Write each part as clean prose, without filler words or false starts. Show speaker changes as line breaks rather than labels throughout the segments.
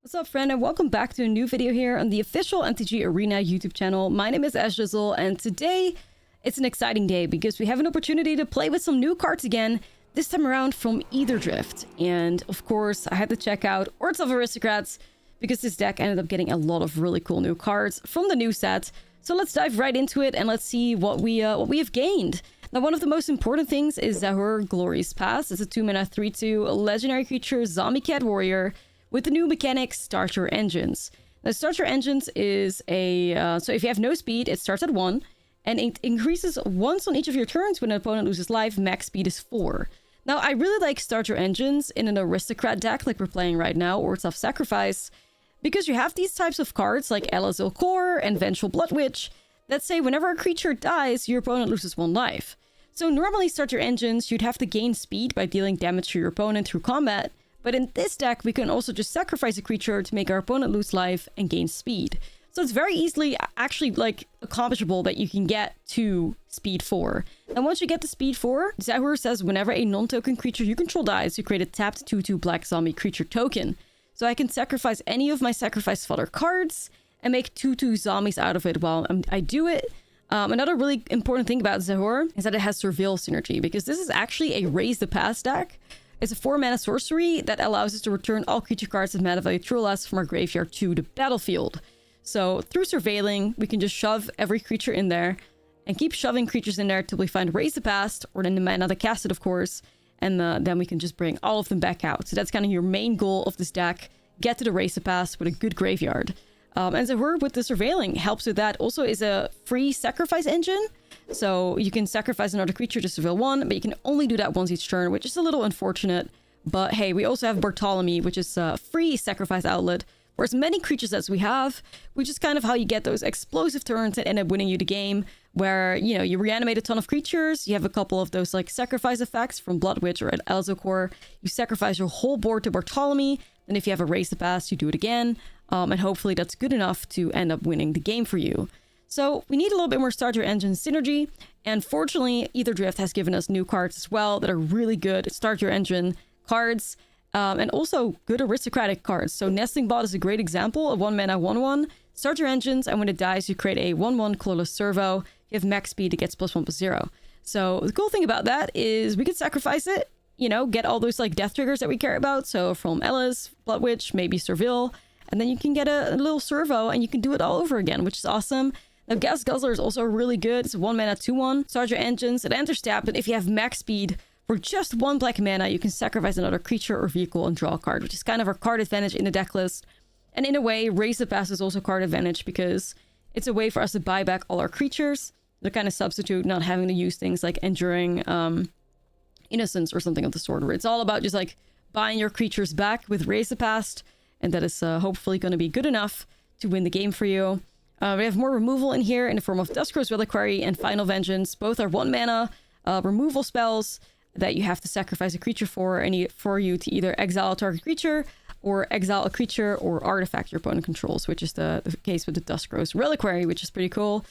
What's up, friend, and welcome back to a new video here on the official MTG Arena YouTube channel. My name is Ashlizzlle, and today it's an exciting day because we have an opportunity to play with some new cards again, this time around from Aetherdrift. And of course, I had to check out Orzhov Aristocrats because this deck ended up getting a lot of really cool new cards from the new set. So let's dive right into it and let's see what we have gained. Now, one of the most important things is Zahur Glory's Past. It's a 2-mana 3/2 legendary creature zombie cat warrior with the new mechanic Start Your Engines. Now, Start Your Engines is a... so if you have no speed, it starts at 1, and it increases once on each of your turns when an opponent loses life. Max speed is 4. Now, I really like Start Your Engines in an Aristocrat deck like we're playing right now, or Orzhov Sacrifice, because you have these types of cards like Ashlizzlle Core and Vengeful Blood Witch that say whenever a creature dies, your opponent loses 1 life. So normally Start Your Engines, you'd have to gain speed by dealing damage to your opponent through combat, but in this deck, we can also just sacrifice a creature to make our opponent lose life and gain speed. So it's very easily actually accomplishable that you can get to speed 4. And once you get to speed 4, Zahur says whenever a non-token creature you control dies, you create a tapped 2/2 black zombie creature token. So I can sacrifice any of my sacrifice fodder cards and make 2/2 zombies out of it while I do it. Another really important thing about Zahur is that it has Surveil synergy, because this is actually a Raise the Past deck. It's a 4-mana sorcery that allows us to return all creature cards of mana value 2 or less from our graveyard to the battlefield. So through surveilling, we can just shove every creature in there and keep shoving creatures in there till we find Raise the Past, or then the mana to cast it, of course, and then we can just bring all of them back out. So that's kind of your main goal of this deck. Get to the Raise the Past with a good graveyard. And Zahur with the surveilling helps with that. Also is a free sacrifice engine. So you can sacrifice another creature to surveil 1, but you can only do that once each turn, which is a little unfortunate. But hey, we also have Bartholomew, which is a free sacrifice outlet for as many creatures as we have, which is kind of how you get those explosive turns that end up winning you the game, where, you know, you reanimate a ton of creatures, you have a couple of those like sacrifice effects from Blood Witch or Ashlizzlle Core, you sacrifice your whole board to Bartholomew, and if you have a Raise the Past, you do it again, and hopefully that's good enough to end up winning the game for you. So we need a little bit more Start Your Engine synergy, and fortunately Aetherdrift has given us new cards as well that are really good Start Your Engine cards, and also good aristocratic cards. So Nesting Bot is a great example of 1-mana 1/1. Start Your Engines, and when it dies, you create a 1/1 colorless servo. You have max speed, it gets +1/+0. So the cool thing about that is we could sacrifice it, you know, get all those like death triggers that we care about. So from Ashlizzlle, Blood Witch, maybe Surveil, and then you can get a little servo and you can do it all over again, which is awesome. Now, Gas Guzzler is also really good. It's a 1-mana 2/1. Start Your Engines. It enters tap, but if you have max speed for just 1 black mana, you can sacrifice another creature or vehicle and draw a card, which is kind of our card advantage in the deck list. And in a way, Raise the Past is also card advantage because it's a way for us to buy back all our creatures. To kind of substitute not having to use things like Enduring Innocence or something of the sort, where it's all about just like buying your creatures back with Raise the Past, and that is hopefully going to be good enough to win the game for you. We have more removal in here in the form of Duskrow's Reliquary and Final Vengeance. Both are 1-mana removal spells that you have to sacrifice a creature for you to either exile a target creature or exile a creature or artifact your opponent controls, which is the case with the Duskrow's Reliquary, which is pretty cool.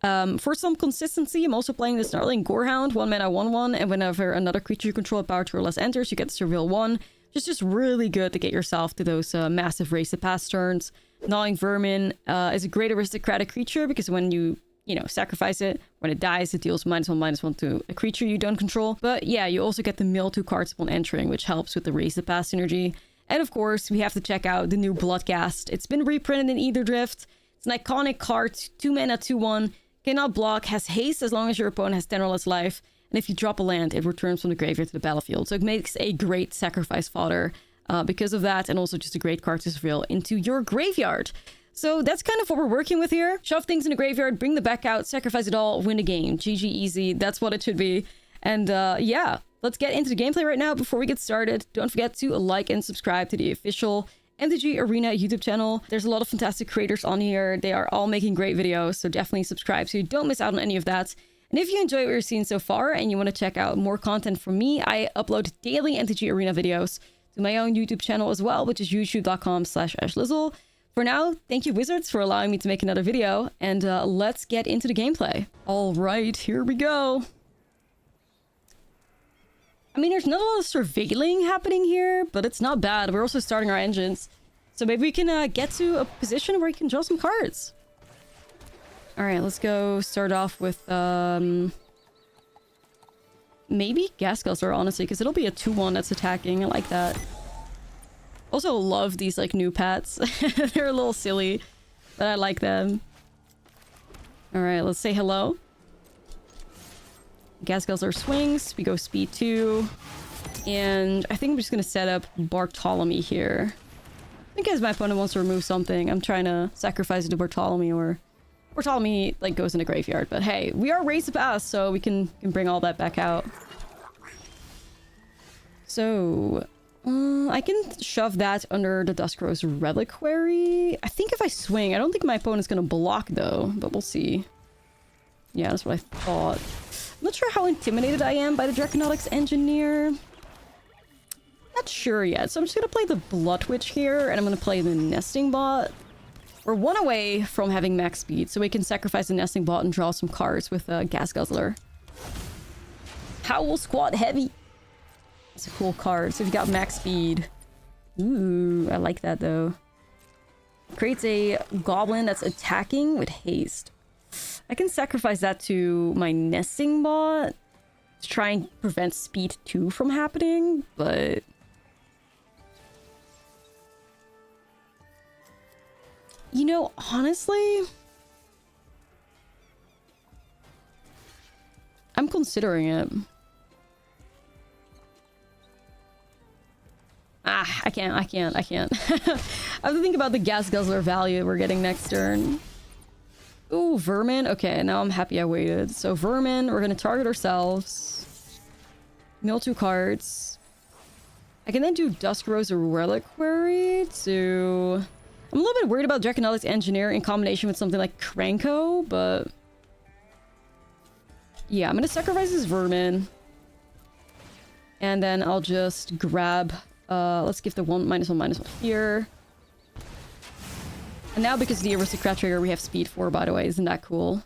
For some consistency, I'm also playing the Snarling Gorehound, 1-mana 1/1, and whenever another creature you control at power 2 or less enters, you get to Surveil 1. It's just really good to get yourself to those massive Raise the Past turns. Gnawing Vermin is a great aristocratic creature because when you sacrifice it, when it dies, it deals -1/-1 to a creature you don't control. But yeah, you also get the mill 2 cards upon entering, which helps with the Raise the Past synergy. And of course, we have to check out the new Bloodcast. It's been reprinted in Aetherdrift. It's an iconic card, 2-mana 2/1, cannot block, has haste as long as your opponent has 10 or less life. And if you drop a land, it returns from the graveyard to the battlefield. So it makes a great sacrifice fodder because of that, and also just a great card to surveil into your graveyard. So that's kind of what we're working with here. Shove things in the graveyard, bring them back out, sacrifice it all, win the game. GG easy. That's what it should be. And yeah, let's get into the gameplay right now. Before we get started, don't forget to like and subscribe to the official MTG Arena YouTube channel. There's a lot of fantastic creators on here. They are all making great videos, so definitely subscribe so you don't miss out on any of that. And if you enjoy what you're seeing so far and you want to check out more content from me, I upload daily MTG Arena videos to my own YouTube channel as well, which is youtube.com/Ashlizzlle. For now, thank you Wizards for allowing me to make another video, and let's get into the gameplay. All right, here we go. I mean, there's not a lot of surveilling happening here, but it's not bad. We're also starting our engines. So maybe we can get to a position where we can draw some cards. All right, let's go start off with maybe Gas Guzzler, honestly, because it'll be a 2-1 that's attacking. I like that. Also love these like new pets. They're a little silly, but I like them. All right, let's say hello. Gas Guzzler swings. We go speed 2. And I think I'm just going to set up Bartholomew here. I think as my opponent wants to remove something, I'm trying to sacrifice it to Bartholomew, or Bartholomew like goes in the graveyard. But hey, we are raised to pass, so we can bring all that back out. So I can shove that under the Duskrose Reliquary. I think if I swing, I don't think my opponent's going to block though, but we'll see. Yeah, that's what I thought. I'm not sure how intimidated I am by the Draconautics Engineer. Not sure yet, so I'm just gonna play the Blood Witch here, and I'm gonna play the Nesting Bot. We're 1 away from having max speed, so we can sacrifice the Nesting Bot and draw some cards with Gas Guzzler. Howl Squad Heavy. It's a cool card. So if you got max speed. Ooh, I like that though. Creates a goblin that's attacking with haste. I can sacrifice that to my Nesting Bot to try and prevent speed 2 from happening, but you know, honestly, I'm considering it. I can't. I have to think about the Gas Guzzler value we're getting next turn. Ooh, Vermin. Okay, now I'm happy I waited. So Vermin, we're gonna target ourselves. Mill 2 cards. I can then do Duskrose Reliquary to... I'm a little bit worried about Draconautics Engineer in combination with something like Krenko, but... yeah, I'm gonna sacrifice this Vermin. And then I'll just grab... let's give the -1/-1/1 here. And now because of the Aristocrat trigger, we have speed 4, by the way. Isn't that cool?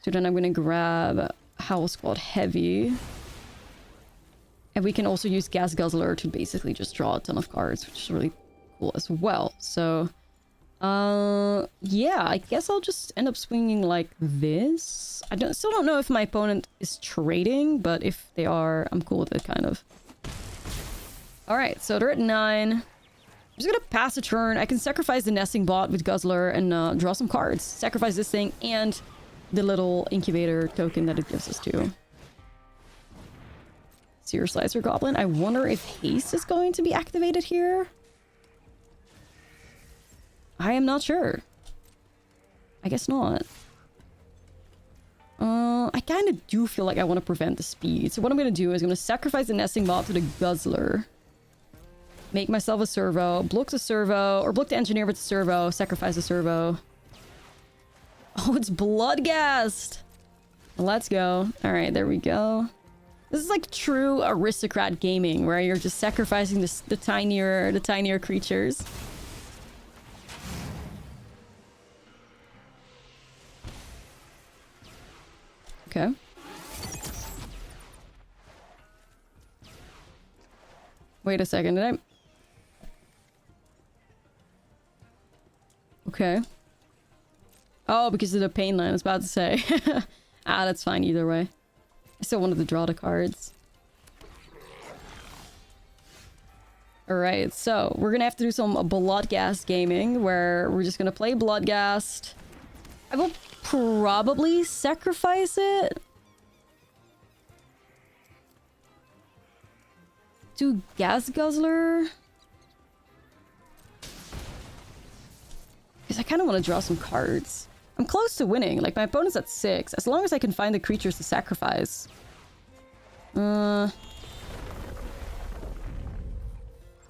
So then I'm gonna grab Howl Squad Heavy. And we can also use Gas Guzzler to basically just draw a ton of cards, which is really cool as well. So, yeah, I guess I'll just end up swinging like this. I still don't know if my opponent is trading, but if they are, I'm cool with it, kind of. Alright, so they're at 9. I'm just gonna pass a turn. I can sacrifice the Nesting Bot with Guzzler and draw some cards. Sacrifice this thing and the little incubator token that it gives us too. Seer Slicer Goblin. I wonder if haste is going to be activated here. I am not sure. I guess not. I kind of do feel like I want to prevent the speed. So what I'm going to do is I'm going to sacrifice the Nesting Bot to the Guzzler. Make myself a servo. Block the servo. Or block the engineer with the servo. Sacrifice the servo. Oh, it's Bloodghast! Let's go. Alright, there we go. This is like true aristocrat gaming, where you're just sacrificing the tinier creatures. Okay. Wait a second, did I... okay. Oh, because of the pain line, I was about to say. Ah, that's fine either way. I still wanted to draw the cards. Alright, so we're gonna have to do some Bloodghast gaming, where we're just gonna play Bloodghast. I will probably sacrifice it to Gas Guzzler. Because I kind of want to draw some cards. I'm close to winning. Like, my opponent's at 6. As long as I can find the creatures to sacrifice. So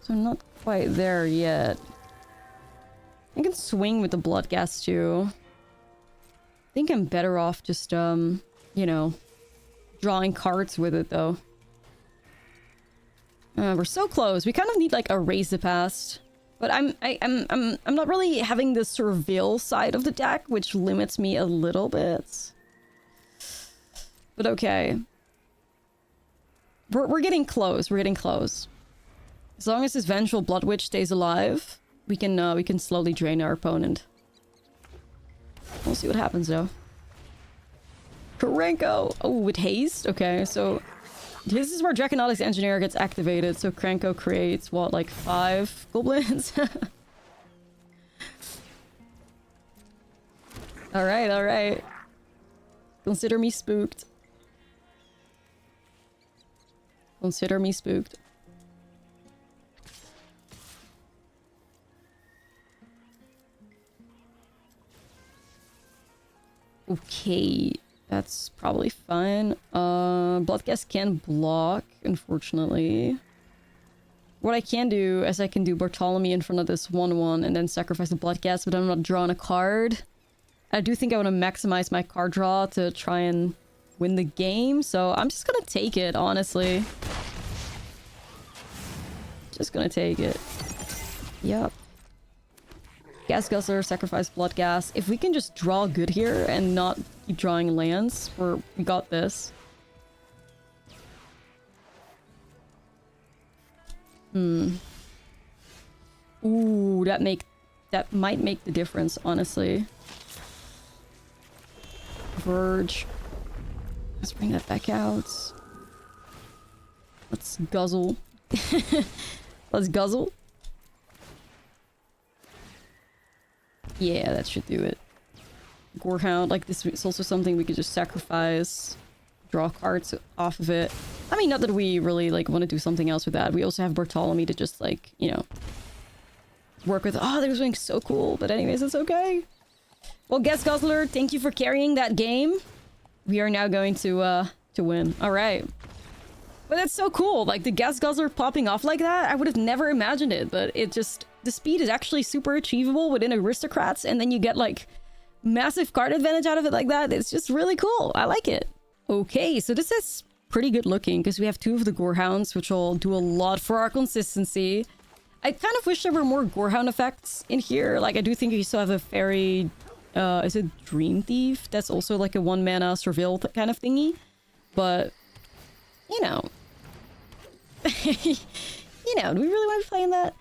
I'm not quite there yet. I can swing with the Bloodghast too. I think I'm better off just, you know, drawing cards with it though. We're so close. We kind of need like a raise the past. But I'm not really having the surveil side of the deck, which limits me a little bit. But okay. We're getting close. We're getting close. As long as this Vengeful Blood Witch stays alive, we can slowly drain our opponent. We'll see what happens though. Krenko! Oh, with haste? Okay, so this is where Draconautics Engineer gets activated. So Krenko creates what, like 5 goblins? Alright, alright. Consider me spooked. Consider me spooked. Okay, that's probably fine. Bloodcast can block, unfortunately. What I can do is I can do Bartholomew in front of this 1/1 and then sacrifice the Bloodcast, but I'm not drawing a card. I do think I want to maximize my card draw to try and win the game, so I'm just gonna take it, honestly. Just gonna take it. Yep. Gas Guzzler, sacrifice Bloodghast. If we can just draw good here and not keep drawing lands, we got this. Ooh, that might make the difference, honestly. Verge. Let's bring that back out. Let's guzzle. Let's guzzle. Yeah, that should do it. Gorehound, like this is also something we could just sacrifice, draw cards off of it. I mean, not that we really like want to do something else with that. We also have Bartholomew to just like, you know, work with. Oh, that was doing so cool. But anyways, it's okay. Well, Gas Guzzler, thank you for carrying that game. We are now going to win. All right. But that's so cool. Like the Gas Guzzler popping off like that, I would have never imagined it. But it just, the speed is actually super achievable within Aristocrats. And then you get like massive card advantage out of it like that. It's just really cool. I like it. Okay, so this is pretty good looking because we have 2 of the Gorehounds, which will do a lot for our consistency. I kind of wish there were more Gorehound effects in here. Like I do think you still have a fairy... is it Dream Thief? That's also like a 1-mana surveil kind of thingy. But, you know. You know, do we really want to be playing that?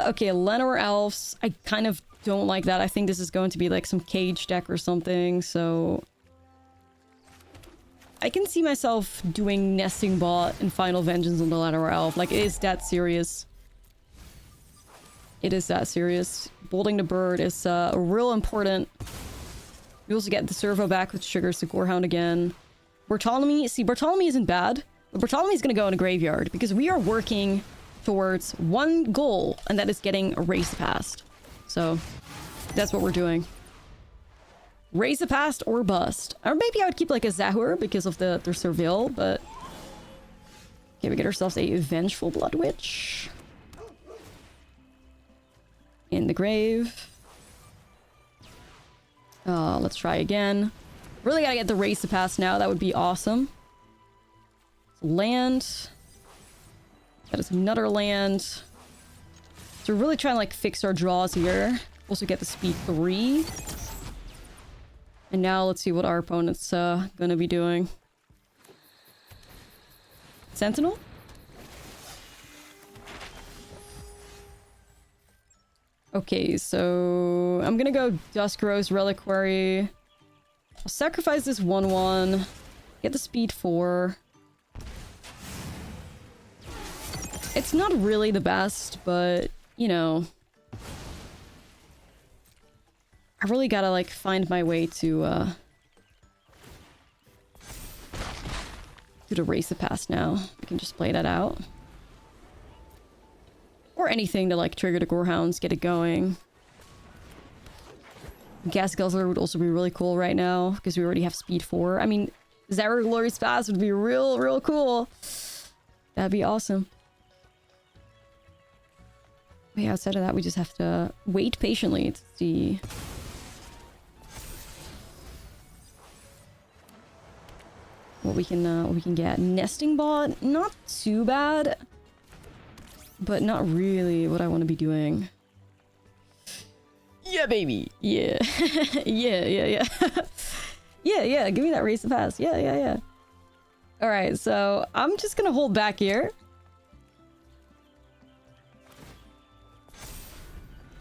Okay, Llanowar Elves. I kind of don't like that. I think this is going to be like some cage deck or something, so... I can see myself doing Nesting Bot and Final Vengeance on the Llanowar Elf. Like, it is that serious. It is that serious. Bolting the Bird is real important. We also get the Servo back, which triggers the Gorehound again. Bartholomew, see, Bartholomew isn't bad, but Bartholomew is going to go in a graveyard because we are working towards one goal, and that is getting a Race Past. So, that's what we're doing. Raise a past or bust. Or maybe I would keep like a Zahur because of the Surveil, but... Okay, we get ourselves a Vengeful Blood Witch. In the grave. Let's try again. Really gotta get the Race to pass now. That would be awesome. Land. That is another land. So we're really trying to like fix our draws here. Also get the speed 3. And now let's see what our opponent's gonna be doing. Sentinel? Okay, so I'm gonna go Dusk Rose Reliquary. I'll sacrifice this 1/1. Get the speed 4. It's not really the best, but, you know... I really gotta, like, find my way to the Race of Past now. We can just play that out. Or anything to, like, trigger the Gorehounds, get it going. Gas Guzzler would also be really cool right now, because we already have speed 4. I mean, Zahur Glorious Pass would be real cool. That'd be awesome. But yeah, outside of that, we just have to wait patiently to see... what we can get. Nesting Bot, not too bad, but not really what I want to be doing. Yeah, baby. Yeah. yeah. yeah, give me that Race to Pass. Yeah. All right, so I'm just gonna hold back here.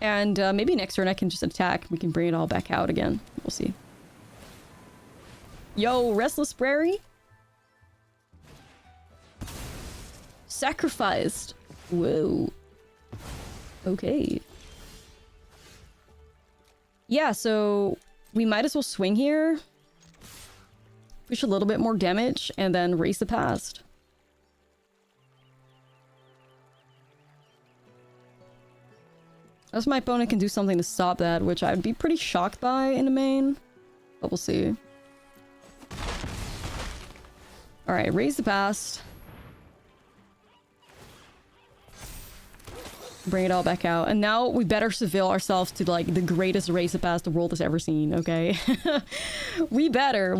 And maybe next turn I can just attack. We can bring it all back out again. We'll see. Yo, Restless Prairie. Sacrificed. Whoa. Okay. Yeah, so we might as well swing here. Push a little bit more damage and then raise the past. Unless my opponent can do something to stop that, which I'd be pretty shocked by in the main. But we'll see. Alright, raise the past. Bring it all back out. And now we better surveil ourselves to, like, the greatest race the past the world has ever seen, okay? We better.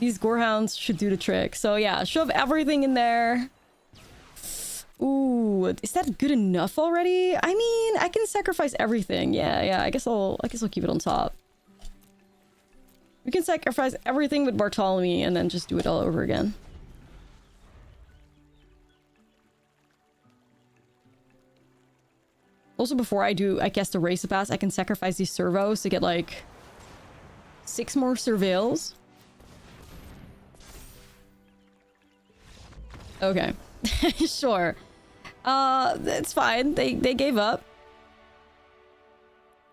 These Gorehounds should do the trick. So yeah, shove everything in there. Ooh, is that good enough already? I mean, I can sacrifice everything. Yeah, I guess I'll keep it on top. We can sacrifice everything with Bartholomew and then just do it all over again. Also, before I cast the Race Pass, I can sacrifice these servos to get, like, 6 more surveils. Okay. Sure. It's fine. They gave up.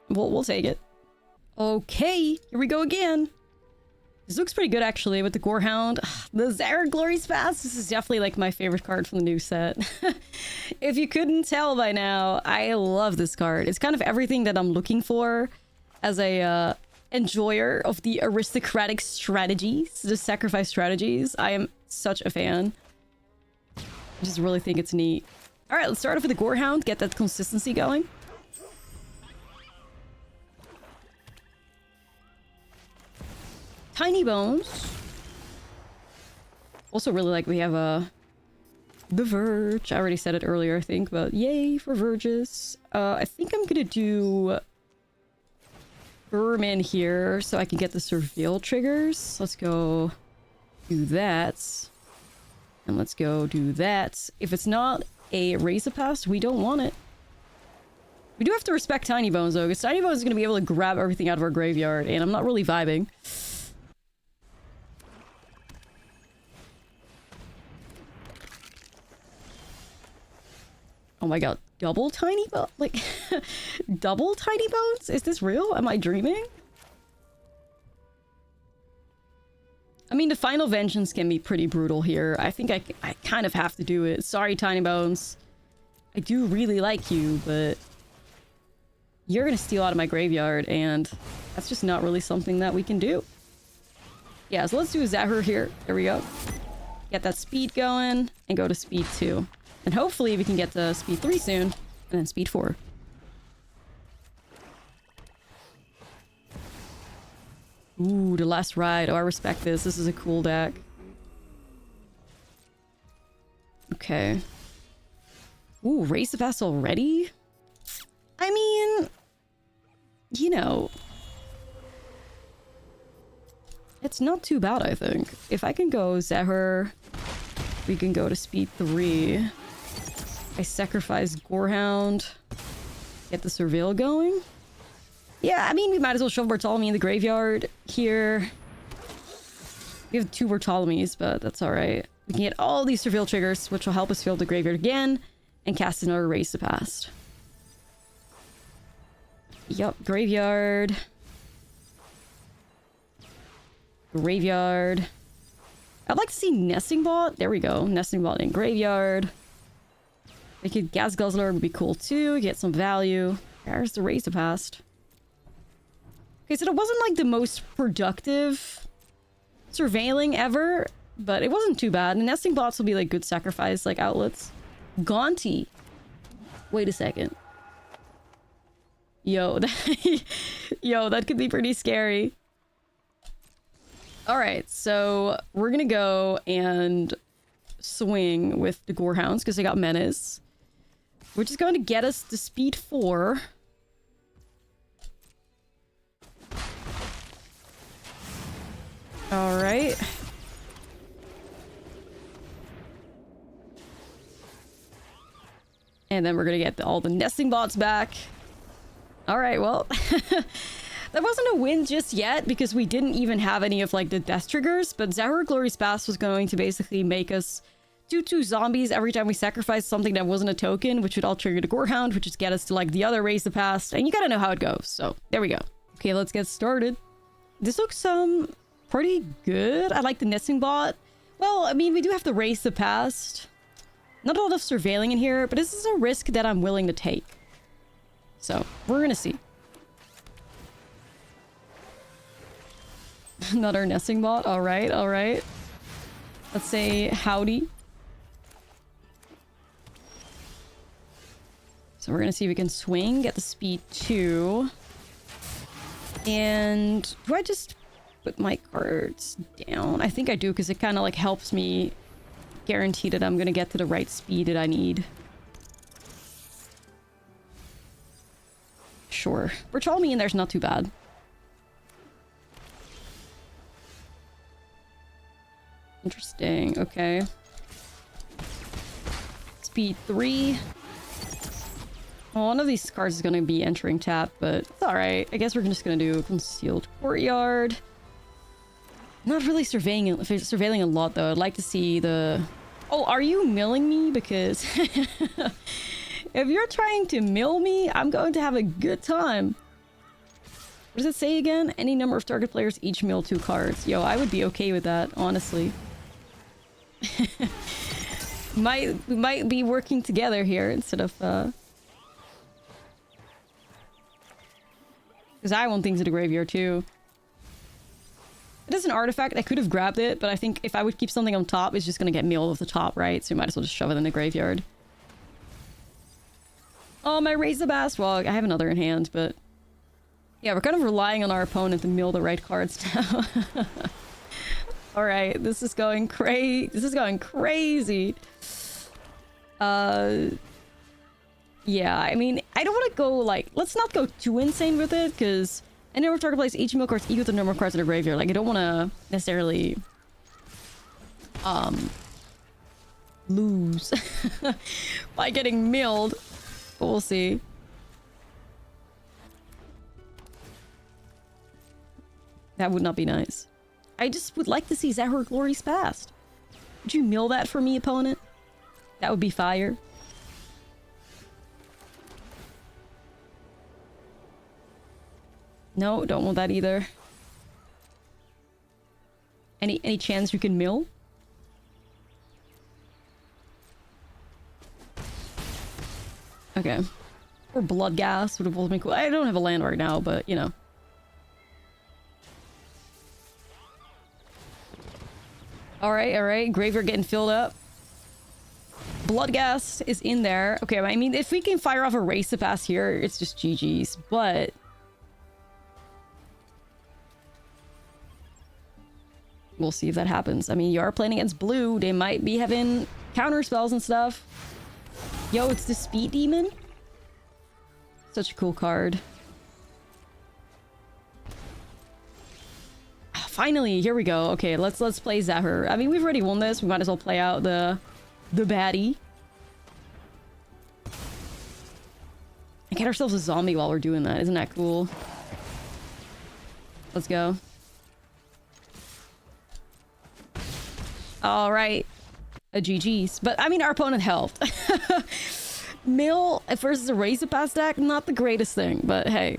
We'll take it. Okay, here we go again. This looks pretty good, actually, with the Gorehound. The Zahur Glory's Pass. This is definitely, like, my favorite card from the new set. If you couldn't tell by now, I love this card. It's kind of everything that I'm looking for as a enjoyer of the aristocratic strategies, the sacrifice strategies. I am such a fan. I just really think it's neat. All right, let's start off with the Gorehound, get that consistency going. Tiny Bones. Also really like we have the Verge. I already said it earlier, I think, but yay for Verges. I think I'm gonna do Vermin here so I can get the Surveil triggers. Let's go do that. And let's go do that. If it's not a Raise a Pass, we don't want it. We do have to respect Tiny Bones, though, because Tiny Bones is going to be able to grab everything out of our graveyard, and I'm not really vibing. Oh my god, double Tiny Bones? Like, double Tiny Bones? Is this real? Am I dreaming? I mean, the Final Vengeance can be pretty brutal here. I think I kind of have to do it. Sorry, Tiny Bones. I do really like you, but you're gonna steal out of my graveyard, and that's just not really something that we can do. Yeah, so let's do Zahur here. There we go. Get that speed going, and go to speed 2. And hopefully we can get to speed 3 soon, and then speed 4. Ooh, the last ride. Oh, I respect this. This is a cool deck. Okay. Ooh, Race the Pass already? I mean, you know, it's not too bad, I think. If I can go Zahur, we can go to speed 3. I sacrifice Gorehound, get the Surveil going. Yeah, I mean, we might as well shove Bartholomew in the graveyard here. We have 2 Bartholomews, but that's alright. We can get all these Surveil triggers, which will help us fill the graveyard again, and cast another Race to Past. Yup, graveyard. Graveyard. I'd like to see Nesting Bot. There we go. Nesting Bot in graveyard. Make it Gas Guzzler would be cool too. Get some value. There's the Race to Past. Okay, so it wasn't like the most productive surveilling ever, but it wasn't too bad. And nesting bots will be like good sacrifice, like outlets. Gaunty. Wait a second. Yo, that could be pretty scary. Alright, so we're gonna go and swing with the Gorehounds because they got Menace, which is going to get us to speed 4. Alright. And then we're gonna get all the nesting bots back. All right, well, that wasn't a win just yet because we didn't even have any of like the death triggers, but Zahur Glory's Past was going to basically make us do 2 zombies every time we sacrificed something that wasn't a token, which would all trigger the Gorehound, which would get us to like the other Raise the Past, and you gotta know how it goes. So there we go. Okay, let's get started. This looks pretty good. I like the nesting bot. Well, I mean, we do have to Raise the Past. Not a lot of surveilling in here, but this is a risk that I'm willing to take. So we're gonna see. Another nesting bot. All right, all right. Let's say howdy. So we're gonna see if we can swing, get the speed 2. And do I just put my cards down? I think I do, because it kind of like helps me guarantee that I'm gonna get to the right speed that I need. Sure. Bertrolmi in there's not too bad. Interesting. Okay. Speed 3. Well, one of these cards is going to be entering tap, but it's alright. I guess we're just going to do Concealed Courtyard. Not really surveilling a lot, though. I'd like to see the... Oh, are you milling me? Because if you're trying to mill me, I'm going to have a good time. What does it say again? Any number of target players each mill 2 cards. Yo, I would be okay with that, honestly. We might be working together here instead of... Because I want things in the graveyard too. It is an artifact. I could have grabbed it, but I think if I would keep something on top, it's just going to get milled off the top, right? So you might as well just shove it in the graveyard. Oh, my Raise the Past. Well, I have another in hand, but... Yeah, we're kind of relying on our opponent to mill the right cards now. Alright, this is going crazy. This is going crazy. Yeah, I mean, I don't want to go, like... Let's not go too insane with it, because... I know target plays each mill card equal to the number of cards in the graveyard. Like, I don't want to necessarily... lose by getting milled. But we'll see. That would not be nice. I just would like to see Zahur Glory's Past. Would you mill that for me, opponent? That would be fire. No, don't want that either. Any chance you can mill? Okay. Or Blood Gas would have both been cool. I don't have a land right now, but, you know. Alright, alright. Graveyard getting filled up. Blood Gas is in there. Okay, I mean, if we can fire off a Raise the Past here, it's just GG's, but... We'll see if that happens. I mean, you are playing against blue. They might be having counter spells and stuff. Yo, it's the Speed Demon. Such a cool card. Finally, here we go. Okay, let's play Zahur. I mean, we've already won this. We might as well play out the baddie. And get ourselves a zombie while we're doing that. Isn't that cool? Let's go. All right. A GG's. But, I mean, our opponent helped. Mill versus a Raise the Past deck, not the greatest thing, but hey.